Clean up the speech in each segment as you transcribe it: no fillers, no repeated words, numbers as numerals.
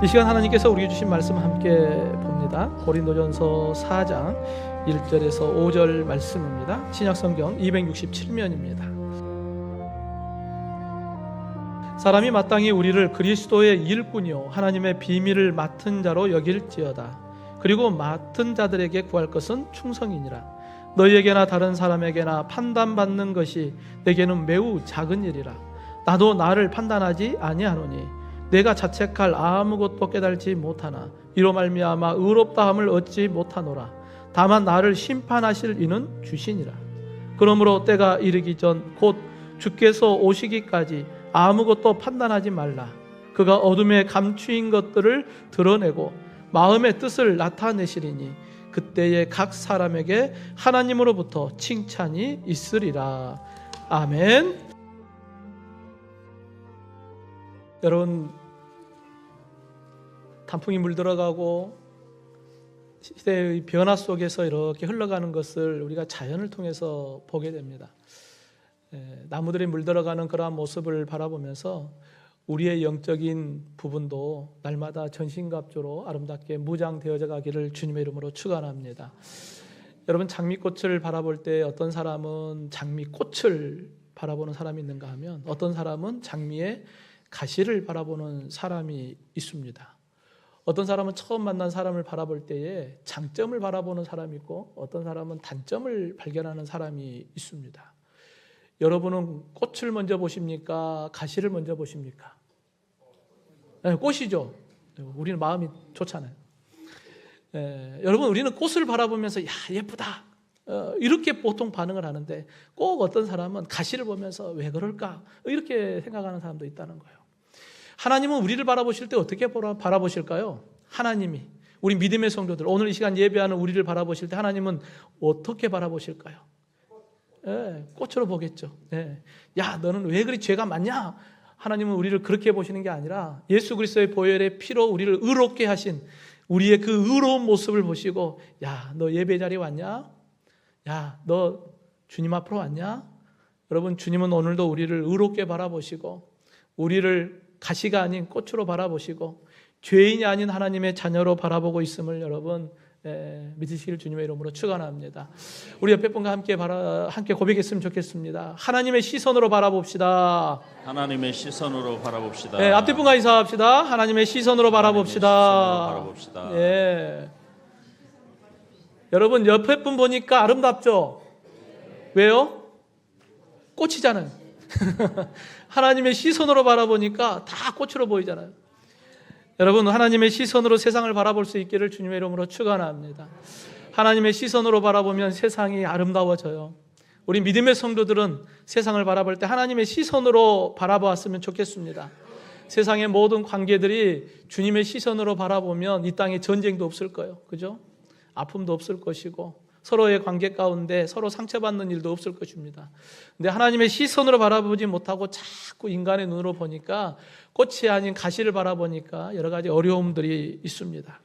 이 시간 하나님께서 우리에게 주신 말씀 함께 봅니다. 고린도전서 4장 1절에서 5절 말씀입니다. 신약성경 267면입니다. 사람이 마땅히 우리를 그리스도의 일꾼이요 하나님의 비밀을 맡은 자로 여길지어다. 그리고 맡은 자들에게 구할 것은 충성이니라. 너희에게나 다른 사람에게나 판단받는 것이 내게는 매우 작은 일이라. 나도 나를 판단하지 아니하노니 내가 자책할 아무것도 깨달지 못하나 이로 말미암아 의롭다함을 얻지 못하노라. 다만 나를 심판하실 이는 주시니라. 그러므로 때가 이르기 전 곧 주께서 오시기까지 아무것도 판단하지 말라. 그가 어둠에 감추인 것들을 드러내고 마음의 뜻을 나타내시리니 그때에 각 사람에게 하나님으로부터 칭찬이 있으리라. 아멘. 여러분, 단풍이 물들어가고 시대의 변화 속에서 이렇게 흘러가는 것을 우리가 자연을 통해서 보게 됩니다. 나무들이 물들어가는 그러한 모습을 바라보면서 우리의 영적인 부분도 날마다 전신갑주로 아름답게 무장되어져 가기를 주님의 이름으로 축원합니다. 여러분, 장미꽃을 바라볼 때 어떤 사람은 장미꽃을 바라보는 사람이 있는가 하면 어떤 사람은 장미의 가시를 바라보는 사람이 있습니다. 어떤 사람은 처음 만난 사람을 바라볼 때에 장점을 바라보는 사람이 있고 어떤 사람은 단점을 발견하는 사람이 있습니다. 여러분은 꽃을 먼저 보십니까? 가시를 먼저 보십니까? 네, 꽃이죠. 우리는 마음이 좋잖아요. 여러분, 우리는 꽃을 바라보면서 야, 예쁘다 이렇게 보통 반응을 하는데 꼭 어떤 사람은 가시를 보면서 왜 그럴까 이렇게 생각하는 사람도 있다는 거예요. 하나님은 우리를 바라보실 때 어떻게 바라보실까요? 하나님이 우리 믿음의 성도들, 오늘 이 시간 예배하는 우리를 바라보실 때 하나님은 어떻게 바라보실까요? 꽃으로 보겠죠. 야, 너는 왜 그리 죄가 많냐? 하나님은 우리를 그렇게 보시는 게 아니라 예수 그리스도의 보혈의 피로 우리를 의롭게 하신 우리의 그 의로운 모습을 보시고, 야, 너 예배 자리에 왔냐? 야, 너 주님 앞으로 왔냐? 여러분, 주님은 오늘도 우리를 의롭게 바라보시고 우리를 가시가 아닌 꽃으로 바라보시고 죄인이 아닌 하나님의 자녀로 바라보고 있음을 여러분 믿으시길 주님의 이름으로 축원합니다. 우리 옆에 분과 함께 고백했으면 좋겠습니다. 하나님의 시선으로 바라봅시다. 하나님의 시선으로 바라봅시다. 앞뒤 분과 인사합시다. 하나님의 시선으로 바라봅시다. 여러분, 옆에 분 보니까 아름답죠? 왜요? 꽃이잖아요. 하나님의 시선으로 바라보니까 다 꽃으로 보이잖아요. 여러분, 하나님의 시선으로 세상을 바라볼 수 있기를 주님의 이름으로 축원합니다. 하나님의 시선으로 바라보면 세상이 아름다워져요. 우리 믿음의 성도들은 세상을 바라볼 때 하나님의 시선으로 바라보았으면 좋겠습니다. 세상의 모든 관계들이 주님의 시선으로 바라보면 이 땅에 전쟁도 없을 거예요. 그죠? 아픔도 없을 것이고 서로의 관계 가운데 서로 상처받는 일도 없을 것입니다. 근데 하나님의 시선으로 바라보지 못하고 자꾸 인간의 눈으로 보니까 꽃이 아닌 가시를 바라보니까 여러 가지 어려움들이 있습니다.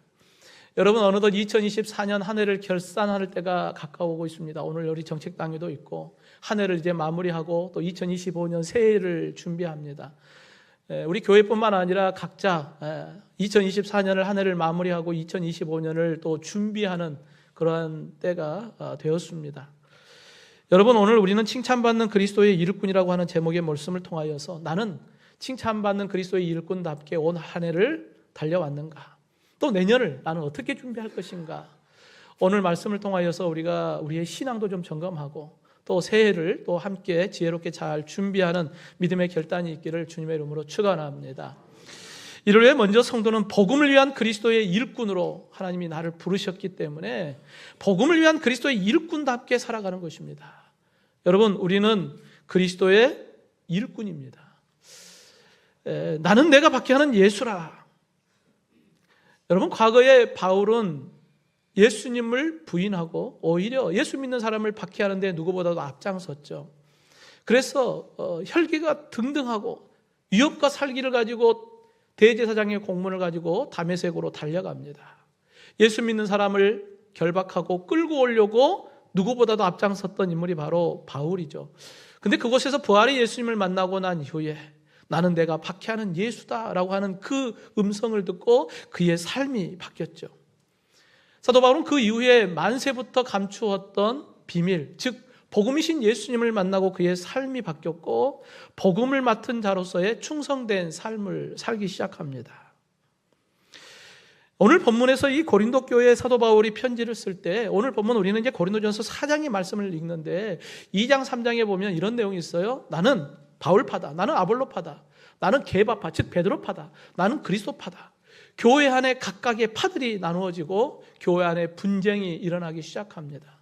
여러분, 어느덧 2024년 한 해를 결산할 때가 가까워오고 있습니다. 오늘 우리 정책당회도 있고 한 해를 이제 마무리하고 또 2025년 새해를 준비합니다. 우리 교회뿐만 아니라 각자 2024년을 한 해를 마무리하고 2025년을 또 준비하는 그러한 때가 되었습니다. 여러분, 오늘 우리는 칭찬받는 그리스도의 일꾼이라고 하는 제목의 말씀을 통하여서 나는 칭찬받는 그리스도의 일꾼답게 온 한 해를 달려왔는가? 또 내년을 나는 어떻게 준비할 것인가? 오늘 말씀을 통하여서 우리가 우리의 신앙도 좀 점검하고 또 새해를 또 함께 지혜롭게 잘 준비하는 믿음의 결단이 있기를 주님의 이름으로 축원합니다. 이를 위해 먼저 성도는 복음을 위한 그리스도의 일꾼으로 하나님이 나를 부르셨기 때문에 복음을 위한 그리스도의 일꾼답게 살아가는 것입니다. 여러분, 우리는 그리스도의 일꾼입니다. 나는 내가 받게 하는 예수라. 여러분, 과거에 바울은 예수님을 부인하고 오히려 예수 믿는 사람을 박해하는 데 누구보다도 앞장섰죠. 그래서 혈기가 등등하고 위협과 살기를 가지고 대제사장의 공문을 가지고 다메섹으로 달려갑니다. 예수 믿는 사람을 결박하고 끌고 오려고 누구보다도 앞장섰던 인물이 바로 바울이죠. 근데 그곳에서 부활의 예수님을 만나고 난 이후에 나는 내가 박해하는 예수다라고 하는 그 음성을 듣고 그의 삶이 바뀌었죠. 사도 바울은 그 이후에 만세부터 감추었던 비밀, 즉 복음이신 예수님을 만나고 그의 삶이 바뀌었고 복음을 맡은 자로서의 충성된 삶을 살기 시작합니다. 오늘 본문에서 이 고린도 교회에 사도 바울이 편지를 쓸 때, 오늘 본문 우리는 이제 고린도전서 4장의 말씀을 읽는데 2장 3장에 보면 이런 내용이 있어요. 나는 바울파다, 나는 아볼로파다, 나는 게바파, 즉 베드로파다, 나는 그리스도파다. 교회 안에 각각의 파들이 나누어지고 교회 안에 분쟁이 일어나기 시작합니다.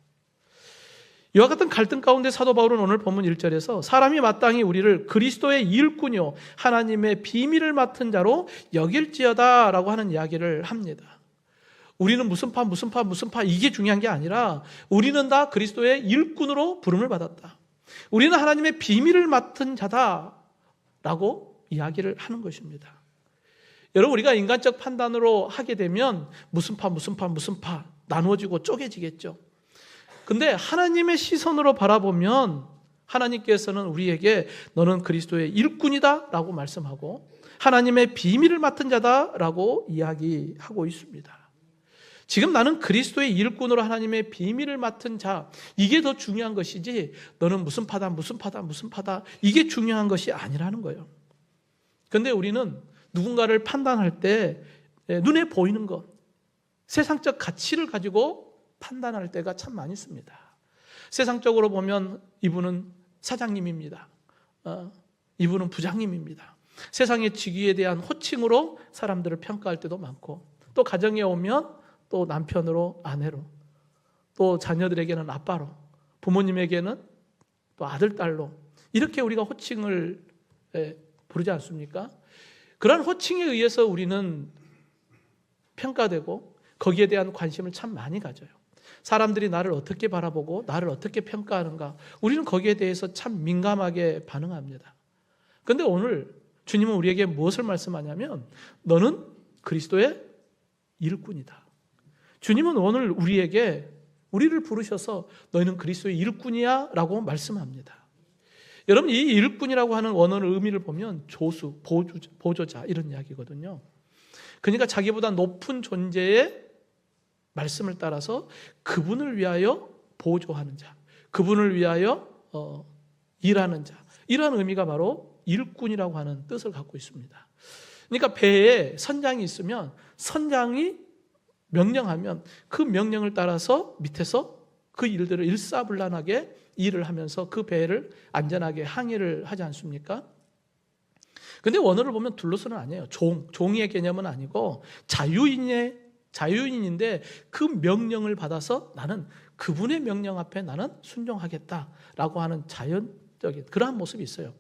이와 같은 갈등 가운데 사도 바울은 오늘 본문 1절에서 사람이 마땅히 우리를 그리스도의 일꾼이요 하나님의 비밀을 맡은 자로 여길지어다 라고 하는 이야기를 합니다. 우리는 무슨 파 이게 중요한 게 아니라 우리는 다 그리스도의 일꾼으로 부름을 받았다. 우리는 하나님의 비밀을 맡은 자다라고 이야기를 하는 것입니다. 여러분, 우리가 인간적 판단으로 하게 되면 무슨 파 나누어지고 쪼개지겠죠. 근데 하나님의 시선으로 바라보면 하나님께서는 우리에게 너는 그리스도의 일꾼이다 라고 말씀하고 하나님의 비밀을 맡은 자다 라고 이야기하고 있습니다. 지금 나는 그리스도의 일꾼으로 하나님의 비밀을 맡은 자, 이게 더 중요한 것이지 너는 무슨 파다 이게 중요한 것이 아니라는 거예요. 그런데 우리는 누군가를 판단할 때 눈에 보이는 것, 세상적 가치를 가지고 판단할 때가 참 많이 있습니다. 세상적으로 보면 이분은 사장님입니다. 이분은 부장님입니다. 세상의 직위에 대한 호칭으로 사람들을 평가할 때도 많고, 또 가정에 오면 또 남편으로, 아내로, 또 자녀들에게는 아빠로, 부모님에게는 또 아들, 딸로, 이렇게 우리가 호칭을 부르지 않습니까? 그런 호칭에 의해서 우리는 평가되고 거기에 대한 관심을 참 많이 가져요. 사람들이 나를 어떻게 바라보고 나를 어떻게 평가하는가, 우리는 거기에 대해서 참 민감하게 반응합니다. 그런데 오늘 주님은 우리에게 무엇을 말씀하냐면 너는 그리스도의 일꾼이다. 주님은 오늘 우리를 부르셔서 너희는 그리스도의 일꾼이야 라고 말씀합니다. 여러분, 이 일꾼이라고 하는 원어의 의미를 보면 조수, 보조자 이런 이야기거든요. 그러니까 자기보다 높은 존재의 말씀을 따라서 그분을 위하여 보조하는 자, 그분을 위하여 일하는 자, 이러한 의미가 바로 일꾼이라고 하는 뜻을 갖고 있습니다. 그러니까 배에 선장이 있으면 선장이 명령하면 그 명령을 따라서 밑에서 그 일들을 일사불란하게 일을 하면서 그 배를 안전하게 항해를 하지 않습니까? 근데 원어를 보면 둘로서는 아니에요. 종의 개념은 아니고 자유인인데 그 명령을 받아서 나는 그분의 명령 앞에 나는 순종하겠다라고 하는 자연적인 그러한 모습이 있어요.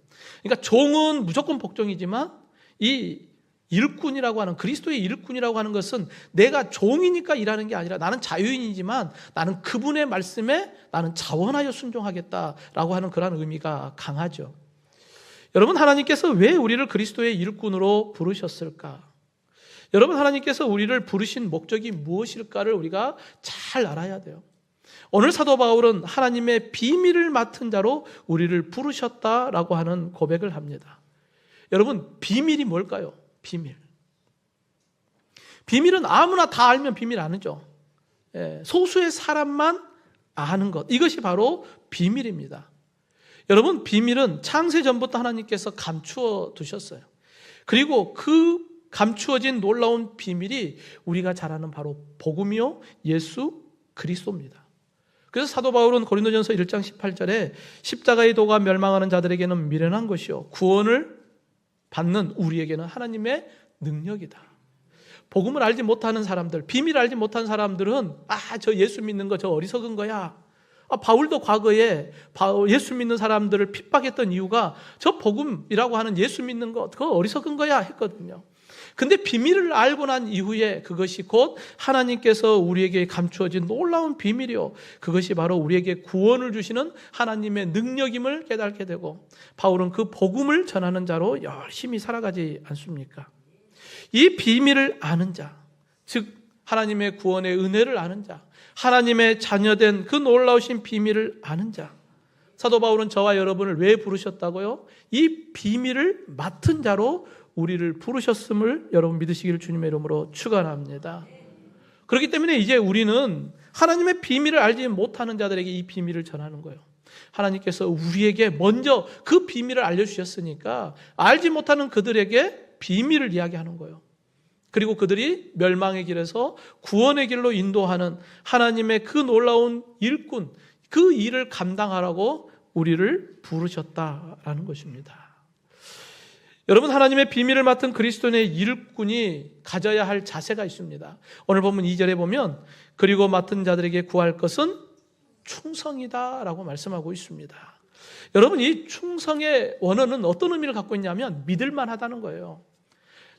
그러니까 종은 무조건 복종이지만 이 일꾼이라고 하는, 그리스도의 일꾼이라고 하는 것은 내가 종이니까 일하는 게 아니라 나는 자유인이지만 나는 그분의 말씀에 나는 자원하여 순종하겠다라고 하는 그런 의미가 강하죠. 여러분, 하나님께서 왜 우리를 그리스도의 일꾼으로 부르셨을까? 여러분, 하나님께서 우리를 부르신 목적이 무엇일까를 우리가 잘 알아야 돼요. 오늘 사도 바울은 하나님의 비밀을 맡은 자로 우리를 부르셨다라고 하는 고백을 합니다. 여러분, 비밀이 뭘까요? 비밀은 아무나 다 알면 비밀 아니죠. 소수의 사람만 아는 것, 이것이 바로 비밀입니다. 여러분, 비밀은 창세 전부터 하나님께서 감추어 두셨어요. 그리고 그 감추어진 놀라운 비밀이 우리가 잘 아는 바로 복음이요 예수 그리스도입니다. 그래서 사도 바울은 고린도전서 1장 18절에 십자가의 도가 멸망하는 자들에게는 미련한 것이요 구원을 받는 우리에게는 하나님의 능력이다. 복음을 알지 못하는 사람들, 비밀을 알지 못한 사람들은 저 예수 믿는 거 저 어리석은 거야. 바울도 과거에 예수 믿는 사람들을 핍박했던 이유가 저 복음이라고 하는 예수 믿는 거 그거 어리석은 거야 했거든요. 근데 비밀을 알고 난 이후에 그것이 곧 하나님께서 우리에게 감추어진 놀라운 비밀이요, 그것이 바로 우리에게 구원을 주시는 하나님의 능력임을 깨닫게 되고 바울은 그 복음을 전하는 자로 열심히 살아가지 않습니까? 이 비밀을 아는 자, 즉 하나님의 구원의 은혜를 아는 자, 하나님의 자녀된 그 놀라우신 비밀을 아는 자, 사도 바울은 저와 여러분을 왜 부르셨다고요? 이 비밀을 맡은 자로 우리를 부르셨음을 여러분 믿으시기를 주님의 이름으로 축원합니다. 그렇기 때문에 이제 우리는 하나님의 비밀을 알지 못하는 자들에게 이 비밀을 전하는 거예요. 하나님께서 우리에게 먼저 그 비밀을 알려주셨으니까 알지 못하는 그들에게 비밀을 이야기하는 거예요. 그리고 그들이 멸망의 길에서 구원의 길로 인도하는 하나님의 그 놀라운 일꾼, 그 일을 감당하라고 우리를 부르셨다라는 것입니다. 여러분, 하나님의 비밀을 맡은 그리스도인의 일꾼이 가져야 할 자세가 있습니다. 오늘 본문 2절에 보면 그리고 맡은 자들에게 구할 것은 충성이다 라고 말씀하고 있습니다. 여러분, 이 충성의 원어는 어떤 의미를 갖고 있냐면 믿을만하다는 거예요.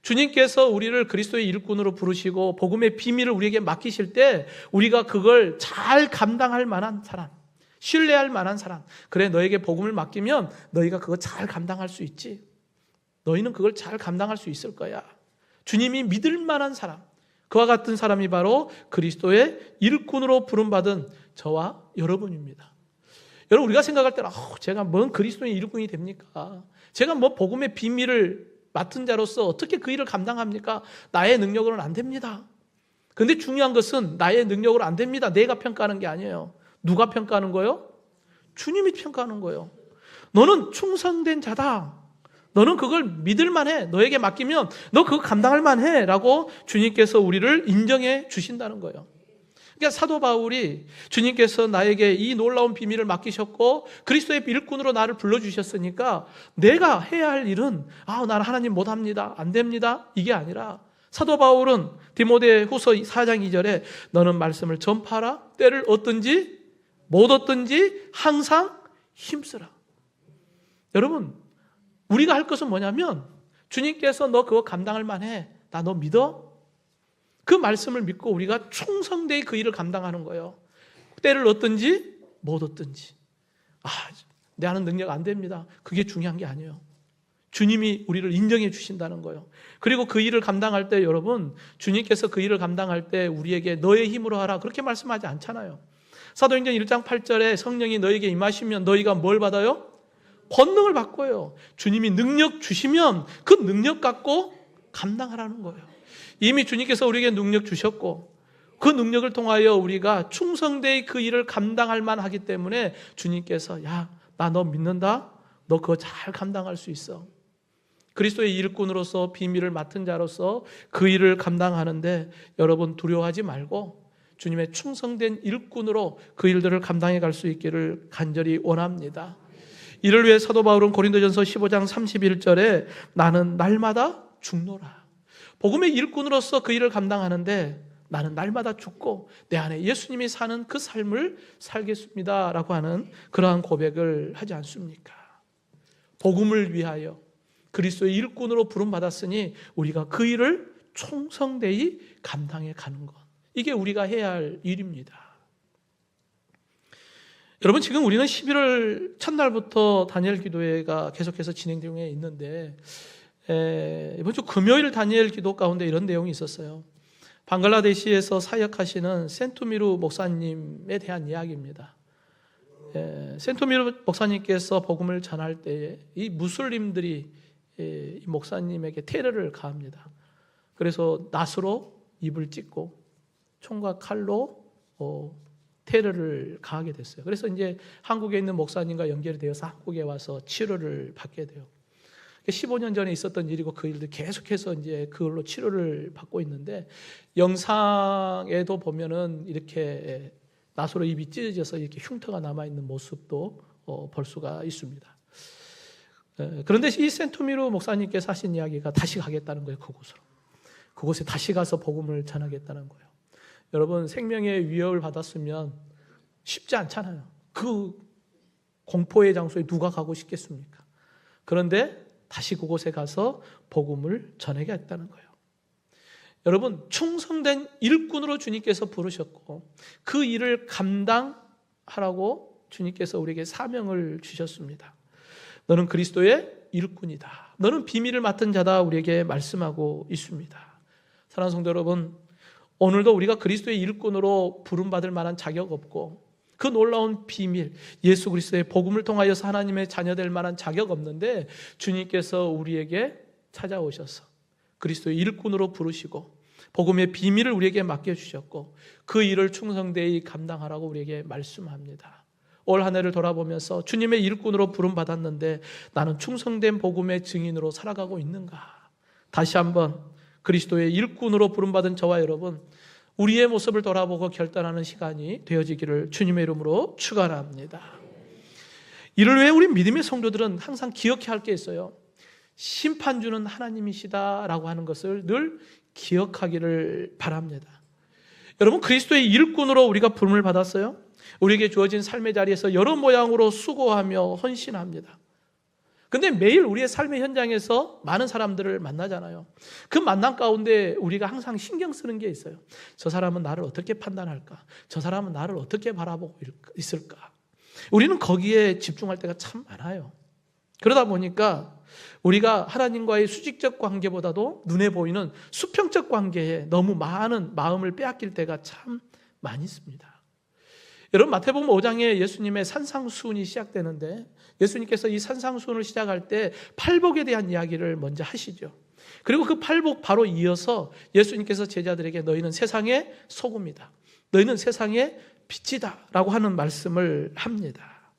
주님께서 우리를 그리스도의 일꾼으로 부르시고 복음의 비밀을 우리에게 맡기실 때 우리가 그걸 잘 감당할 만한 사람, 신뢰할 만한 사람, 그래 너에게 복음을 맡기면 너희가 그거 잘 감당할 수 있지, 너희는 그걸 잘 감당할 수 있을 거야. 주님이 믿을 만한 사람, 그와 같은 사람이 바로 그리스도의 일꾼으로 부름받은 저와 여러분입니다. 여러분, 우리가 생각할 때는 제가 뭔 그리스도의 일꾼이 됩니까? 제가 뭐 복음의 비밀을 맡은 자로서 어떻게 그 일을 감당합니까? 나의 능력으로는 안 됩니다. 그런데 중요한 것은 나의 능력으로 안 됩니다. 내가 평가하는 게 아니에요. 누가 평가하는 거예요? 주님이 평가하는 거예요. 너는 충성된 자다. 너는 그걸 믿을 만해. 너에게 맡기면 너 그거 감당할 만해 라고 주님께서 우리를 인정해 주신다는 거예요. 그러니까 사도 바울이 주님께서 나에게 이 놀라운 비밀을 맡기셨고 그리스도의 일꾼으로 나를 불러주셨으니까 내가 해야 할 일은 나는 하나님 못합니다, 안 됩니다, 이게 아니라 사도 바울은 디모데 후서 4장 2절에 너는 말씀을 전파하라, 때를 얻든지 못 얻든지 항상 힘쓰라. 여러분, 우리가 할 것은 뭐냐면 주님께서 너 그거 감당할 만해, 나 너 믿어? 그 말씀을 믿고 우리가 충성되이 그 일을 감당하는 거예요. 때를 얻든지 못 얻든지. 나는 능력 안 됩니다. 그게 중요한 게 아니에요. 주님이 우리를 인정해 주신다는 거예요. 그리고 그 일을 감당할 때 여러분, 주님께서 그 일을 감당할 때 우리에게 너의 힘으로 하라 그렇게 말씀하지 않잖아요. 사도행전 1장 8절에 성령이 너에게 임하시면 너희가 뭘 받아요? 권능을 받고요. 주님이 능력 주시면 그 능력 갖고 감당하라는 거예요. 이미 주님께서 우리에게 능력 주셨고 그 능력을 통하여 우리가 충성되이 그 일을 감당할 만하기 때문에 주님께서 나 너 믿는다? 너 그거 잘 감당할 수 있어. 그리스도의 일꾼으로서 비밀을 맡은 자로서 그 일을 감당하는데 여러분 두려워하지 말고 주님의 충성된 일꾼으로 그 일들을 감당해 갈 수 있기를 간절히 원합니다. 이를 위해 사도 바울은 고린도전서 15장 31절에 나는 날마다 죽노라. 복음의 일꾼으로서 그 일을 감당하는데 나는 날마다 죽고 내 안에 예수님이 사는 그 삶을 살겠습니다 라고 하는 그러한 고백을 하지 않습니까? 복음을 위하여 그리스도의 일꾼으로 부름받았으니 우리가 그 일을 충성되이 감당해 가는 것, 이게 우리가 해야 할 일입니다. 여러분, 지금 우리는 11월 첫날부터 다니엘 기도회가 계속해서 진행 중에 있는데 이번 주 금요일 다니엘 기도 가운데 이런 내용이 있었어요. 방글라데시에서 사역하시는 센투미루 목사님에 대한 이야기입니다. 센투미루 목사님께서 복음을 전할 때에 이 무슬림들이 이 목사님에게 테러를 가합니다. 그래서 낫으로 입을 찢고 총과 칼로 테러를 가하게 됐어요. 그래서 이제 한국에 있는 목사님과 연결이 되어서 한국에 와서 치료를 받게 돼요. 15년 전에 있었던 일이고 그 일들 계속해서 이제 그걸로 치료를 받고 있는데 영상에도 보면은 이렇게 낫으로 입이 찢어져서 이렇게 흉터가 남아 있는 모습도 볼 수가 있습니다. 그런데 이 센투미루 목사님께서 하신 이야기가 다시 가겠다는 거예요. 그곳에 다시 가서 복음을 전하겠다는 거예요. 여러분, 생명의 위협을 받았으면 쉽지 않잖아요. 그 공포의 장소에 누가 가고 싶겠습니까? 그런데 다시 그곳에 가서 복음을 전하겠다는 거예요. 여러분, 충성된 일꾼으로 주님께서 부르셨고 그 일을 감당하라고 주님께서 우리에게 사명을 주셨습니다. 너는 그리스도의 일꾼이다. 너는 비밀을 맡은 자다. 우리에게 말씀하고 있습니다. 사랑하는 성도 여러분, 오늘도 우리가 그리스도의 일꾼으로 부름받을 만한 자격 없고 그 놀라운 비밀, 예수 그리스도의 복음을 통하여서 하나님의 자녀될 만한 자격 없는데 주님께서 우리에게 찾아오셔서 그리스도의 일꾼으로 부르시고 복음의 비밀을 우리에게 맡겨주셨고 그 일을 충성되이 감당하라고 우리에게 말씀합니다. 올 한 해를 돌아보면서 주님의 일꾼으로 부름받았는데 나는 충성된 복음의 증인으로 살아가고 있는가? 다시 한번 그리스도의 일꾼으로 부름받은 저와 여러분, 우리의 모습을 돌아보고 결단하는 시간이 되어지기를 주님의 이름으로 축원합니다. 이를 위해 우리 믿음의 성도들은 항상 기억해야 할 게 있어요. 심판주는 하나님이시다라고 하는 것을 늘 기억하기를 바랍니다. 여러분, 그리스도의 일꾼으로 우리가 부름을 받았어요. 우리에게 주어진 삶의 자리에서 여러 모양으로 수고하며 헌신합니다. 근데 매일 우리의 삶의 현장에서 많은 사람들을 만나잖아요. 그 만남 가운데 우리가 항상 신경 쓰는 게 있어요. 저 사람은 나를 어떻게 판단할까? 저 사람은 나를 어떻게 바라보고 있을까? 우리는 거기에 집중할 때가 참 많아요. 그러다 보니까 우리가 하나님과의 수직적 관계보다도 눈에 보이는 수평적 관계에 너무 많은 마음을 빼앗길 때가 참 많이 있습니다. 여러분, 마태복음 5장에 예수님의 산상수훈이 시작되는데 예수님께서 이 산상수훈을 시작할 때 팔복에 대한 이야기를 먼저 하시죠. 그리고 그 팔복 바로 이어서 예수님께서 제자들에게 너희는 세상의 소금이다, 너희는 세상의 빛이다 라고 하는 말씀을 합니다.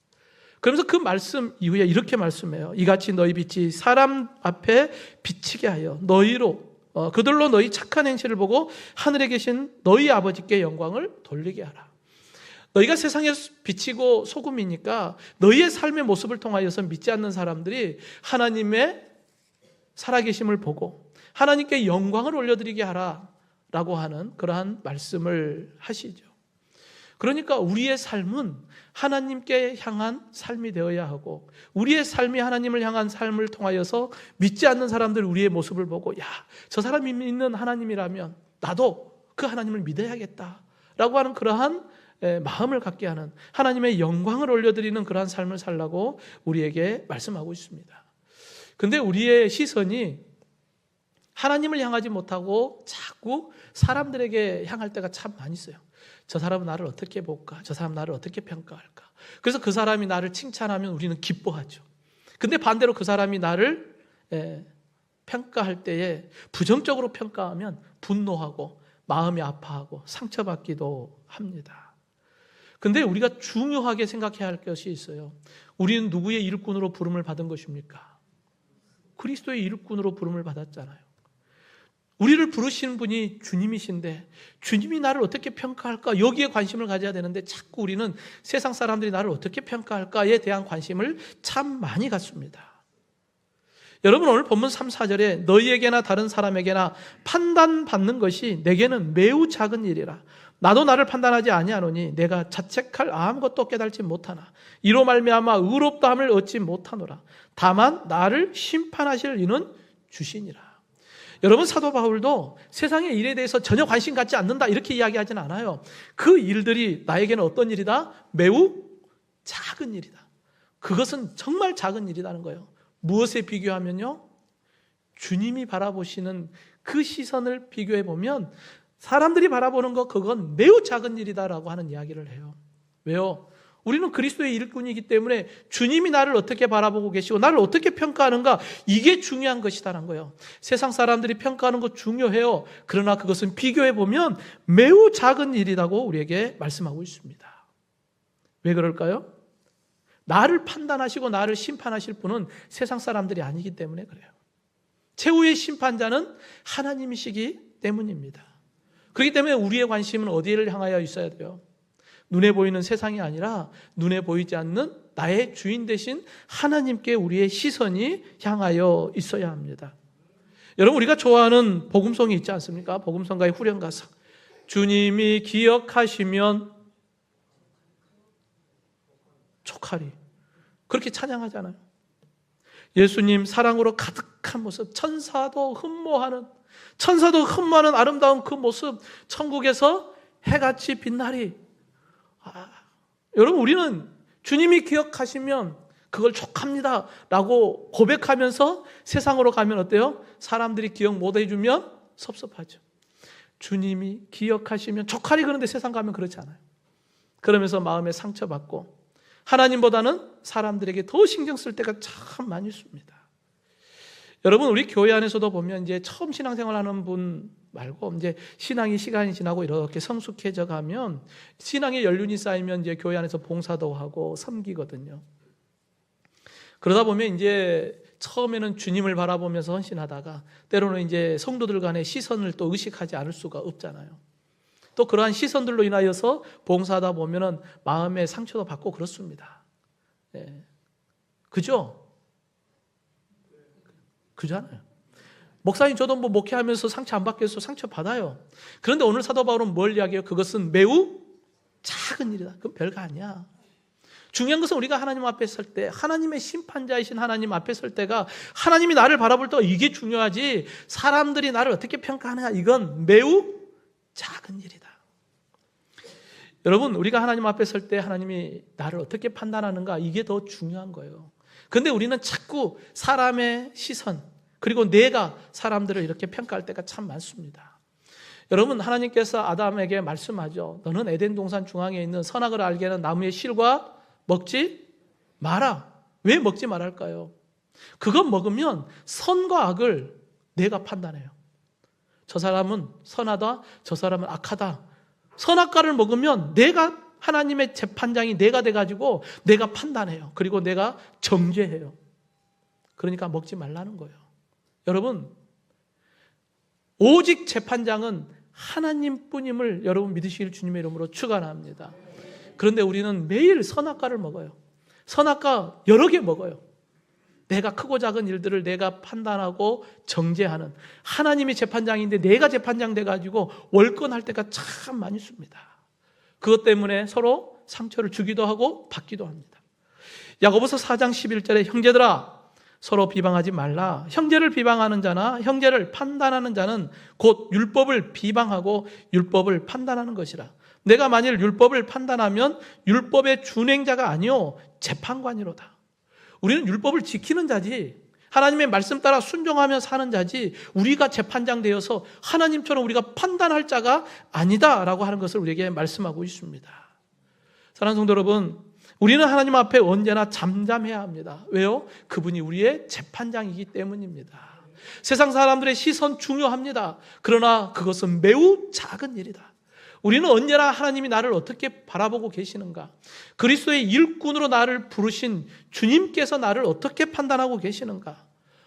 그러면서 그 말씀 이후에 이렇게 말씀해요. 이같이 너희 빛이 사람 앞에 비치게 하여 그들로 너희 착한 행실을 보고 하늘에 계신 너희 아버지께 영광을 돌리게 하라. 너희가 세상에 비치고 소금이니까 너희의 삶의 모습을 통하여서 믿지 않는 사람들이 하나님의 살아계심을 보고 하나님께 영광을 올려드리게 하라라고 하는 그러한 말씀을 하시죠. 그러니까 우리의 삶은 하나님께 향한 삶이 되어야 하고 우리의 삶이 하나님을 향한 삶을 통하여서 믿지 않는 사람들 우리의 모습을 보고 야, 저 사람이 믿는 하나님이라면 나도 그 하나님을 믿어야겠다라고 하는 그러한 마음을 갖게 하는 하나님의 영광을 올려드리는 그러한 삶을 살라고 우리에게 말씀하고 있습니다. 근데 우리의 시선이 하나님을 향하지 못하고 자꾸 사람들에게 향할 때가 참 많이 있어요. 저 사람은 나를 어떻게 볼까? 저 사람은 나를 어떻게 평가할까? 그래서 그 사람이 나를 칭찬하면 우리는 기뻐하죠. 근데 반대로 그 사람이 나를 평가할 때에 부정적으로 평가하면 분노하고 마음이 아파하고 상처받기도 합니다. 근데 우리가 중요하게 생각해야 할 것이 있어요. 우리는 누구의 일꾼으로 부름을 받은 것입니까? 그리스도의 일꾼으로 부름을 받았잖아요. 우리를 부르신 분이 주님이신데 주님이 나를 어떻게 평가할까? 여기에 관심을 가져야 되는데 자꾸 우리는 세상 사람들이 나를 어떻게 평가할까에 대한 관심을 참 많이 갖습니다. 여러분, 오늘 본문 3, 4절에 너희에게나 다른 사람에게나 판단받는 것이 내게는 매우 작은 일이라. 나도 나를 판단하지 아니하노니 내가 자책할 아무것도 깨달지 못하나 이로 말미암아 의롭다함을 얻지 못하노라. 다만 나를 심판하실 이는 주시니라. 여러분, 사도 바울도 세상의 일에 대해서 전혀 관심 갖지 않는다 이렇게 이야기하지는 않아요. 그 일들이 나에게는 어떤 일이다? 매우 작은 일이다. 그것은 정말 작은 일이라는 거예요. 무엇에 비교하면요? 주님이 바라보시는 그 시선을 비교해 보면 사람들이 바라보는 것 그건 매우 작은 일이다라고 하는 이야기를 해요. 왜요? 우리는 그리스도의 일꾼이기 때문에 주님이 나를 어떻게 바라보고 계시고 나를 어떻게 평가하는가 이게 중요한 것이다라는 거예요. 세상 사람들이 평가하는 것 중요해요. 그러나 그것은 비교해 보면 매우 작은 일이라고 우리에게 말씀하고 있습니다. 왜 그럴까요? 나를 판단하시고 나를 심판하실 분은 세상 사람들이 아니기 때문에 그래요. 최후의 심판자는 하나님이시기 때문입니다. 그렇기 때문에 우리의 관심은 어디를 향하여 있어야 돼요? 눈에 보이는 세상이 아니라 눈에 보이지 않는 나의 주인 되신 하나님께 우리의 시선이 향하여 있어야 합니다. 여러분, 우리가 좋아하는 복음송이 있지 않습니까? 복음성가의 후렴가사. 주님이 기억하시면 촉하리. 그렇게 찬양하잖아요. 예수님 사랑으로 가득한 모습, 천사도 흠모하는 아름다운 그 모습, 천국에서 해같이 빛나리. 여러분, 우리는 주님이 기억하시면 그걸 촉합니다 라고 고백하면서 세상으로 가면 어때요? 사람들이 기억 못 해주면 섭섭하죠. 주님이 기억하시면 촉하리. 그런데 세상 가면 그렇지 않아요. 그러면서 마음에 상처받고 하나님보다는 사람들에게 더 신경 쓸 때가 참 많이 있습니다. 여러분, 우리 교회 안에서도 보면 이제 처음 신앙생활하는 분 말고 이제 신앙이 시간이 지나고 이렇게 성숙해져 가면 신앙의 연륜이 쌓이면 이제 교회 안에서 봉사도 하고 섬기거든요. 그러다 보면 이제 처음에는 주님을 바라보면서 헌신하다가 때로는 이제 성도들 간의 시선을 또 의식하지 않을 수가 없잖아요. 또 그러한 시선들로 인하여서 봉사하다 보면은 마음에 상처도 받고 그렇습니다. 예. 그죠? 그잖아요. 목사님, 저도 뭐 목회하면서 상처 안 받겠어? 상처 받아요. 그런데 오늘 사도 바울은 뭘 이야기해요? 그것은 매우 작은 일이다. 그건 별거 아니야. 중요한 것은 우리가 하나님 앞에 설 때, 하나님의 심판자이신 하나님 앞에 설 때가, 하나님이 나를 바라볼 때 이게 중요하지, 사람들이 나를 어떻게 평가하느냐, 이건 매우 작은 일이다. 여러분, 우리가 하나님 앞에 설 때 하나님이 나를 어떻게 판단하는가, 이게 더 중요한 거예요. 근데 우리는 자꾸 사람의 시선, 그리고 내가 사람들을 이렇게 평가할 때가 참 많습니다. 여러분, 하나님께서 아담에게 말씀하죠. 너는 에덴 동산 중앙에 있는 선악을 알게 하는 나무의 실과 먹지 마라. 왜 먹지 말할까요? 그것 먹으면 선과 악을 내가 판단해요. 저 사람은 선하다, 저 사람은 악하다. 선악과를 먹으면 내가, 하나님의 재판장이 내가 돼가지고 내가 판단해요. 그리고 내가 정죄해요. 그러니까 먹지 말라는 거예요. 여러분, 오직 재판장은 하나님뿐임을 여러분 믿으시길 주님의 이름으로 축원합니다. 그런데 우리는 매일 선악과를 먹어요. 선악과 여러 개 먹어요. 내가 크고 작은 일들을 내가 판단하고 정죄하는, 하나님이 재판장인데 내가 재판장 돼가지고 월권할 때가 참 많이 있습니다. 그것 때문에 서로 상처를 주기도 하고 받기도 합니다. 야고보서 4장 11절에 형제들아 서로 비방하지 말라. 형제를 비방하는 자나 형제를 판단하는 자는 곧 율법을 비방하고 율법을 판단하는 것이라. 내가 만일 율법을 판단하면 율법의 준행자가 아니요 재판관이로다. 우리는 율법을 지키는 자지, 하나님의 말씀 따라 순종하며 사는 자지, 우리가 재판장 되어서 하나님처럼 우리가 판단할 자가 아니다라고 하는 것을 우리에게 말씀하고 있습니다. 사랑하는 성도 여러분, 우리는 하나님 앞에 언제나 잠잠해야 합니다. 왜요? 그분이 우리의 재판장이기 때문입니다. 세상 사람들의 시선 중요합니다. 그러나 그것은 매우 작은 일이다. 우리는 언제나 하나님이 나를 어떻게 바라보고 계시는가, 그리스도의 일꾼으로 나를 부르신 주님께서 나를 어떻게 판단하고 계시는가,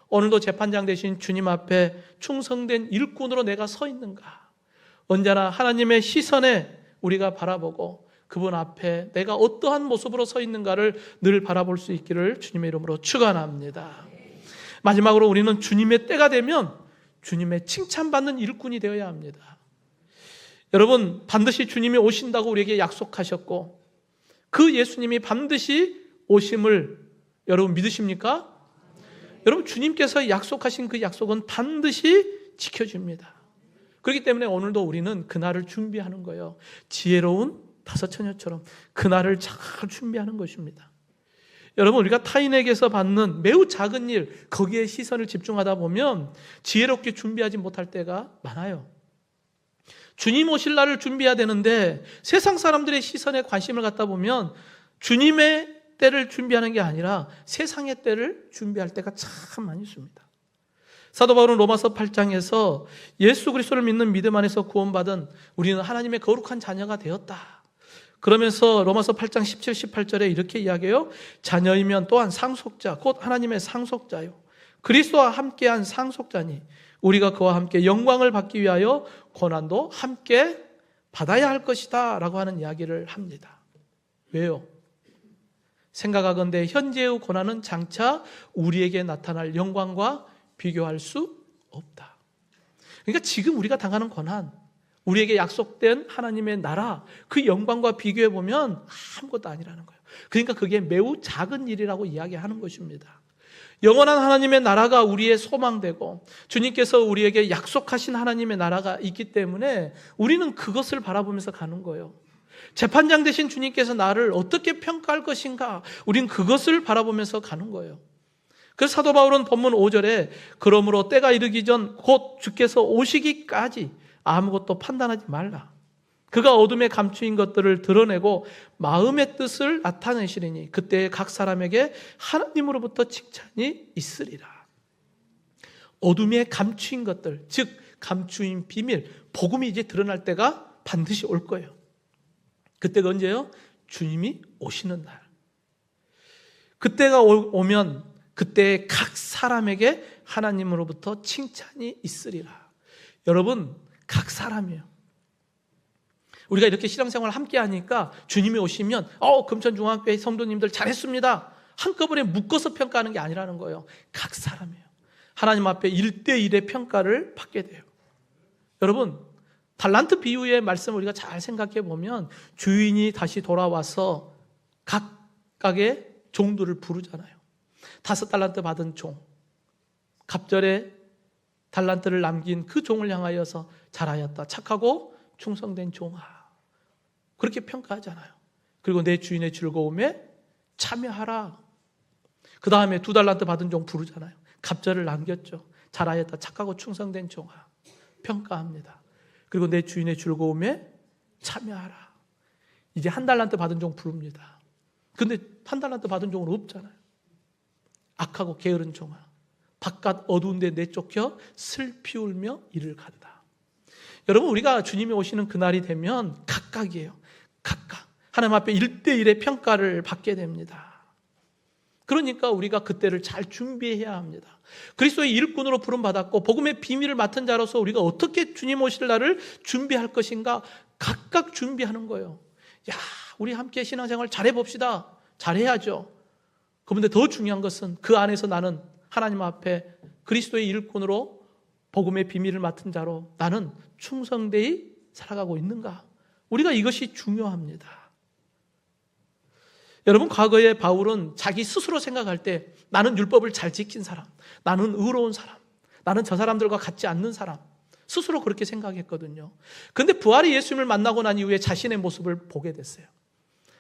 오늘도 재판장 되신 주님 앞에 충성된 일꾼으로 내가 서 있는가, 언제나 하나님의 시선에 우리가 바라보고 그분 앞에 내가 어떠한 모습으로 서 있는가를 늘 바라볼 수 있기를 주님의 이름으로 축원합니다. 마지막으로 우리는 주님의 때가 되면 주님의 칭찬받는 일꾼이 되어야 합니다. 여러분, 반드시 주님이 오신다고 우리에게 약속하셨고 그 예수님이 반드시 오심을 여러분 믿으십니까? 여러분, 주님께서 약속하신 그 약속은 반드시 지켜집니다. 그렇기 때문에 오늘도 우리는 그날을 준비하는 거예요. 지혜로운 다섯 처녀처럼 그날을 잘 준비하는 것입니다. 여러분, 우리가 타인에게서 받는 매우 작은 일, 거기에 시선을 집중하다 보면 지혜롭게 준비하지 못할 때가 많아요. 주님 오실 날을 준비해야 되는데 세상 사람들의 시선에 관심을 갖다 보면 주님의 때를 준비하는 게 아니라 세상의 때를 준비할 때가 참 많이 있습니다. 사도 바울은 로마서 8장에서 예수 그리스도를 믿는 믿음 안에서 구원받은 우리는 하나님의 거룩한 자녀가 되었다. 그러면서 로마서 8장 17, 18절에 이렇게 이야기해요. 자녀이면 또한 상속자, 곧 하나님의 상속자요, 그리스도와 함께한 상속자니 우리가 그와 함께 영광을 받기 위하여 고난도 함께 받아야 할 것이다 라고 하는 이야기를 합니다. 왜요? 생각하건대 현재의 고난은 장차 우리에게 나타날 영광과 비교할 수 없다. 그러니까 지금 우리가 당하는 고난, 우리에게 약속된 하나님의 나라, 그 영광과 비교해 보면 아무것도 아니라는 거예요. 그러니까 그게 매우 작은 일이라고 이야기하는 것입니다. 영원한 하나님의 나라가 우리의 소망되고 주님께서 우리에게 약속하신 하나님의 나라가 있기 때문에 우리는 그것을 바라보면서 가는 거예요. 재판장 되신 주님께서 나를 어떻게 평가할 것인가, 우린 그것을 바라보면서 가는 거예요. 그래서 사도 바울은 본문 5절에 그러므로 때가 이르기 전 곧 주께서 오시기까지 아무것도 판단하지 말라. 그가 어둠에 감추인 것들을 드러내고 마음의 뜻을 나타내시리니 그때 각 사람에게 하나님으로부터 칭찬이 있으리라. 어둠에 감추인 것들, 즉 감추인 비밀, 복음이 이제 드러날 때가 반드시 올 거예요. 그때가 언제요? 주님이 오시는 날. 그때가 오면 그때 각 사람에게 하나님으로부터 칭찬이 있으리라. 여러분, 각 사람이에요. 우리가 이렇게 신앙생활을 함께 하니까 주님이 오시면 금천중앙교회 성도님들 잘했습니다, 한꺼번에 묶어서 평가하는 게 아니라는 거예요. 각 사람이에요. 하나님 앞에 1대1의 평가를 받게 돼요. 여러분, 달란트 비유의 말씀을 우리가 잘 생각해 보면 주인이 다시 돌아와서 각각의 종들을 부르잖아요. 5달란트 받은 종, 갑절에 달란트를 남긴 그 종을 향하여서 잘하였다, 착하고 충성된 종아, 그렇게 평가하잖아요. 그리고 내 주인의 즐거움에 참여하라. 그 다음에 2달란트 받은 종 부르잖아요. 갑절을 남겼죠. 잘하였다, 착하고 충성된 종아, 평가합니다. 그리고 내 주인의 즐거움에 참여하라. 이제 1달란트 받은 종 부릅니다. 근데 1달란트 받은 종은 없잖아요. 악하고 게으른 종아, 바깥 어두운 데 내쫓겨 슬피 울며 이를 간다. 여러분, 우리가 주님이 오시는 그날이 되면 각각이에요. 각각 하나님 앞에 1대1의 평가를 받게 됩니다. 그러니까 우리가 그때를 잘 준비해야 합니다. 그리스도의 일꾼으로 부름받았고 복음의 비밀을 맡은 자로서 우리가 어떻게 주님 오실 날을 준비할 것인가, 각각 준비하는 거예요. 우리 함께 신앙생활 잘해봅시다. 잘해야죠. 그런데 더 중요한 것은 그 안에서 나는 하나님 앞에 그리스도의 일꾼으로 복음의 비밀을 맡은 자로 나는 충성되이 살아가고 있는가? 우리가 이것이 중요합니다. 여러분, 과거에 바울은 자기 스스로 생각할 때 나는 율법을 잘 지킨 사람, 나는 의로운 사람, 나는 저 사람들과 같지 않는 사람, 스스로 그렇게 생각했거든요. 그런데 부활의 예수님을 만나고 난 이후에 자신의 모습을 보게 됐어요.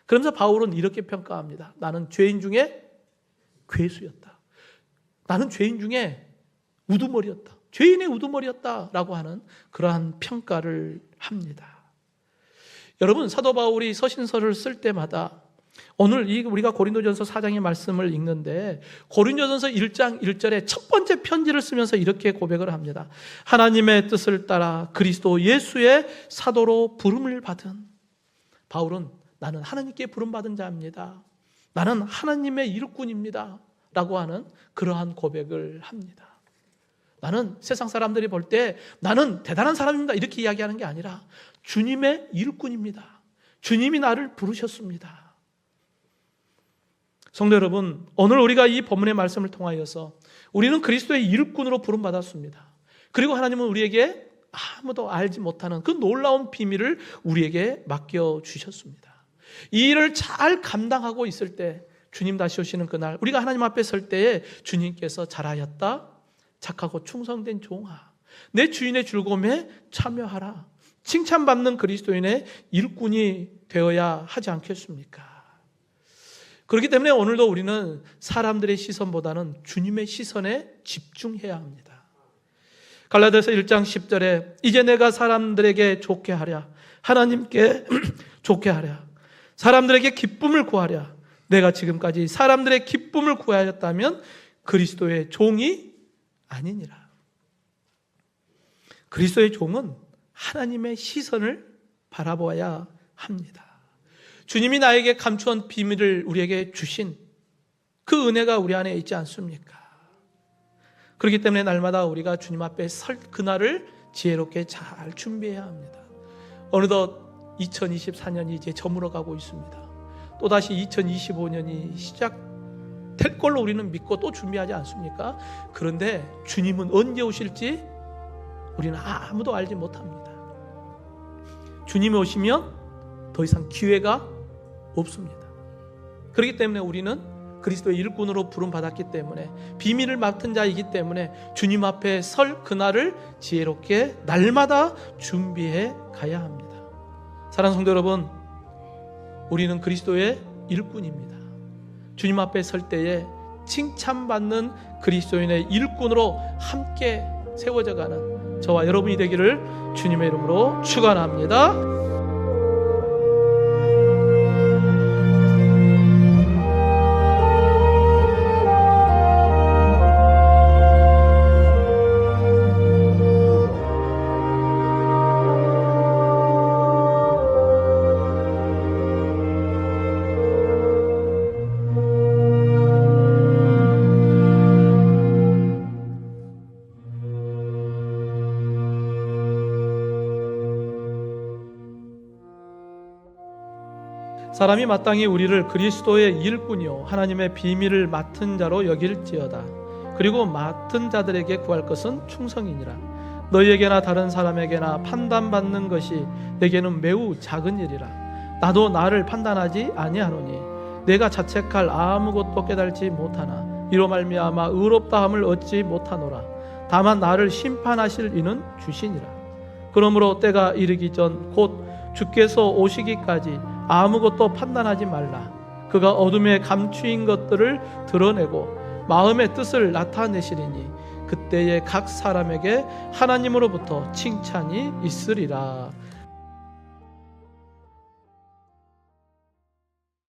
그러면서 바울은 이렇게 평가합니다. 나는 죄인 중에 괴수였다. 나는 죄인 중에 우두머리였다. 죄인의 우두머리였다라고 하는 그러한 평가를 합니다. 여러분, 사도 바울이 서신서를 쓸 때마다 오늘 우리가 고린도전서 4장의 말씀을 읽는데 고린도전서 1장 1절에 첫 번째 편지를 쓰면서 이렇게 고백을 합니다. 하나님의 뜻을 따라 그리스도 예수의 사도로 부름을 받은 바울은 나는 하나님께 부름받은 자입니다. 나는 하나님의 일꾼입니다. 라고 하는 그러한 고백을 합니다. 나는 세상 사람들이 볼 때 나는 대단한 사람입니다, 이렇게 이야기하는 게 아니라 주님의 일꾼입니다. 주님이 나를 부르셨습니다. 성도 여러분, 오늘 우리가 이 본문의 말씀을 통하여서 우리는 그리스도의 일꾼으로 부름받았습니다. 그리고 하나님은 우리에게 아무도 알지 못하는 그 놀라운 비밀을 우리에게 맡겨주셨습니다. 이 일을 잘 감당하고 있을 때 주님 다시 오시는 그날 우리가 하나님 앞에 설 때에 주님께서 잘하였다, 착하고 충성된 종아, 내 주인의 즐거움에 참여하라, 칭찬받는 그리스도인의 일꾼이 되어야 하지 않겠습니까? 그렇기 때문에 오늘도 우리는 사람들의 시선보다는 주님의 시선에 집중해야 합니다. 갈라디아서 1장 10절에 이제 내가 사람들에게 좋게 하랴, 하나님께 좋게 하랴, 사람들에게 기쁨을 구하랴. 내가 지금까지 사람들의 기쁨을 구하였다면 그리스도의 종이 아니니라. 그리스도의 종은 하나님의 시선을 바라보아야 합니다. 주님이 나에게 감추한 비밀을 우리에게 주신 그 은혜가 우리 안에 있지 않습니까? 그렇기 때문에 날마다 우리가 주님 앞에 설 그날을 지혜롭게 잘 준비해야 합니다. 어느덧 2024년이 이제 저물어가고 있습니다. 또다시 2025년이 시작될 걸로 우리는 믿고 또 준비하지 않습니까? 그런데 주님은 언제 오실지 우리는 아무도 알지 못합니다. 주님이 오시면 더 이상 기회가 없습니다. 그렇기 때문에 우리는 그리스도의 일꾼으로 부름받았기 때문에 비밀을 맡은 자이기 때문에 주님 앞에 설 그날을 지혜롭게 날마다 준비해 가야 합니다. 사랑하는 성도 여러분, 우리는 그리스도의 일꾼입니다. 주님 앞에 설 때에 칭찬받는 그리스도인의 일꾼으로 함께 세워져가는 저와 여러분이 되기를 주님의 이름으로 축원합니다. 사람이 마땅히 우리를 그리스도의 일꾼이요 하나님의 비밀을 맡은 자로 여길지어다. 그리고 맡은 자들에게 구할 것은 충성이니라. 너희에게나 다른 사람에게나 판단받는 것이 내게는 매우 작은 일이라. 나도 나를 판단하지 아니하노니 내가 자책할 아무것도 깨달지 못하나 이로 말미암아 의롭다함을 얻지 못하노라. 다만 나를 심판하실 이는 주시니라. 그러므로 때가 이르기 전 곧 주께서 오시기까지 아무것도 판단하지 말라. 그가 어둠에 감추인 것들을 드러내고 마음의 뜻을 나타내시리니 그때에 각 사람에게 하나님으로부터 칭찬이 있으리라.